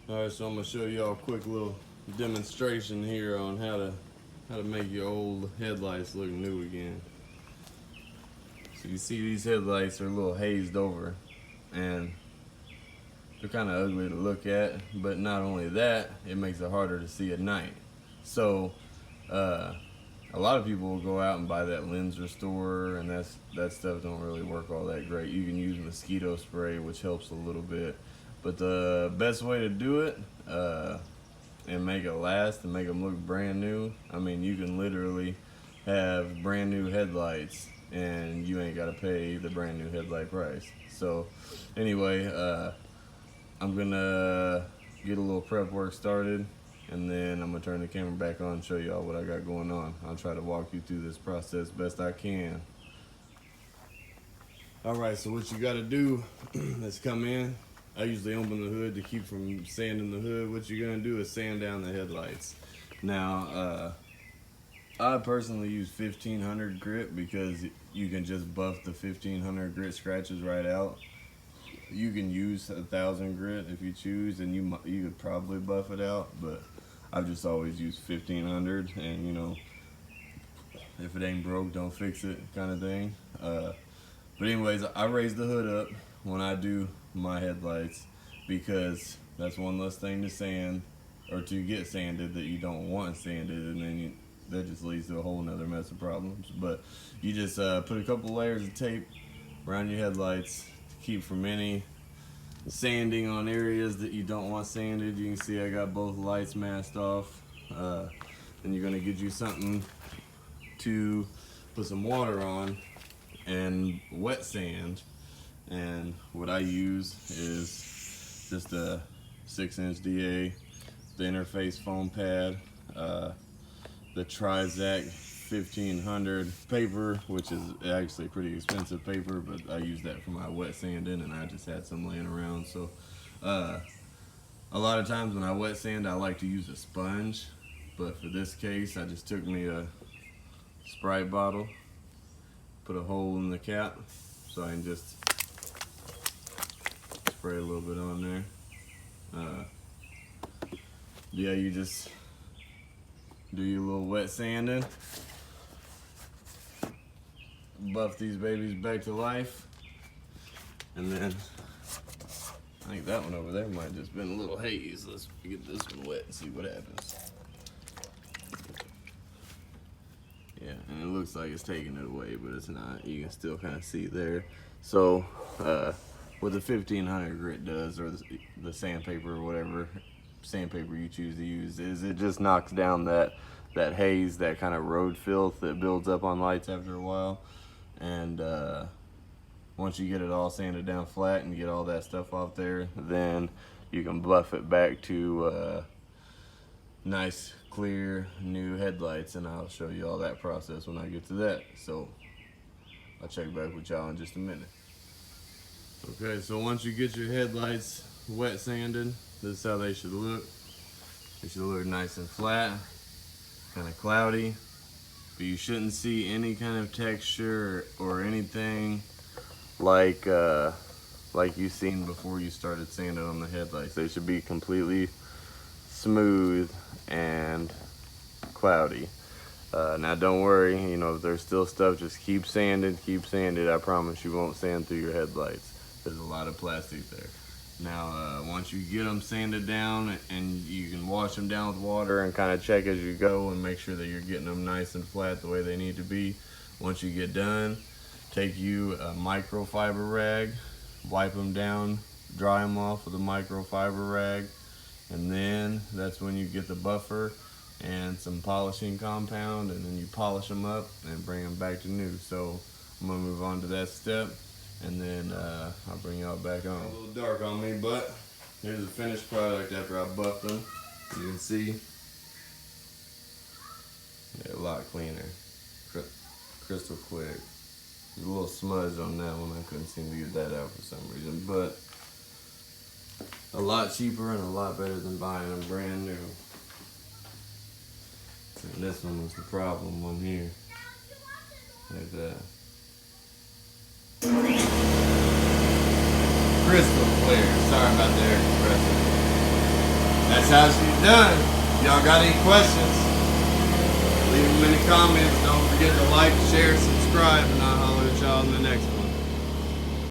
Alright, so I'm gonna show y'all a quick little demonstration here on how to make your old headlights look new again. So you see these headlights are a little hazed over and they're kind of ugly to look at, but not only that, it makes it harder to see at night. So a lot of people will go out and buy that lens restorer, and that stuff don't really work all that great. You can use mosquito spray, which helps a little bit, but the best way to do it and make it last and make them look brand new, I mean, you can literally have brand new headlights and you ain't gotta pay the brand new headlight price. So anyway, I'm gonna get a little prep work started, and then I'm gonna turn the camera back on and show y'all what I got going on. I'll try to walk you through this process best I can. Alright, so what you gotta do is come in. I usually open the hood to keep from sanding the hood. What you're gonna do is sand down the headlights. Now, I personally use 1500 grit because you can just buff the 1500 grit scratches right out. You can use 1000 grit if you choose, and you could probably buff it out, but I've just always used 1500, and you know, if it ain't broke, don't fix it kind of thing. But anyways, I raise the hood up when I do my headlights because that's one less thing to sand or to get sanded that you don't want sanded, and then that just leads to a whole nother mess of problems. But you just put a couple layers of tape around your headlights to keep from any sanding on areas that you don't want sanded. You can see I got both lights masked off. Then you're gonna get you something to put some water on and wet sand. And what I use is just a 6-inch DA, the interface foam pad, the Trizac 1500 paper, which is actually pretty expensive paper, but I use that for my wet sanding, and I just had some laying around. So a lot of times when I wet sand, I like to use a sponge, but for this case, I just took me a Sprite bottle, put a hole in the cap, so I can just spray a little bit on there. Yeah, you just do your little wet sanding, buff these babies back to life, and then I think that one over there might have just been a little haze. Let's get this one wet and see what happens. Yeah, and it looks like it's taking it away, but it's not. You can still kind of see there. So what the 1500 grit does, or the sandpaper or whatever sandpaper you choose to use, is it just knocks down that haze, that kind of road filth that builds up on lights after a while. And once you get it all sanded down flat and get all that stuff off there, then you can buff it back to nice, clear, new headlights, and I'll show you all that process when I get to that. So I'll check back with y'all in just a minute. Okay, so once you get your headlights wet sanded, this is how they should look. They should look nice and flat, kind of cloudy, but you shouldn't see any kind of texture or anything like you've seen before you started sanding on the headlights. They should be completely smooth and cloudy. Now don't worry, you know, if there's still stuff, just keep sanding, I promise you won't sand through your headlights. There's a lot of plastic there. Now once you get them sanded down, and you can wash them down with water and kind of check as you go and make sure that you're getting them nice and flat the way they need to be. Once you get done, take you a microfiber rag, wipe them down, dry them off with a microfiber rag, and then that's when you get the buffer and some polishing compound, and then you polish them up and bring them back to new. So I'm gonna move on to that step, and then I'll bring y'all back on. A little dark on me, but here's the finished product after I buffed them. You can see they're a lot cleaner, crystal clear. There's a little smudge on that one. I couldn't seem to get that out for some reason, but a lot cheaper and a lot better than buying them brand new. And this one was the problem one here. Like that. Crystal clear. Sorry about the air compressor. that's how she's done. Y'all got any questions? Leave them in the comments. Don't forget to like, share, subscribe, and I'll holler at y'all in the next one.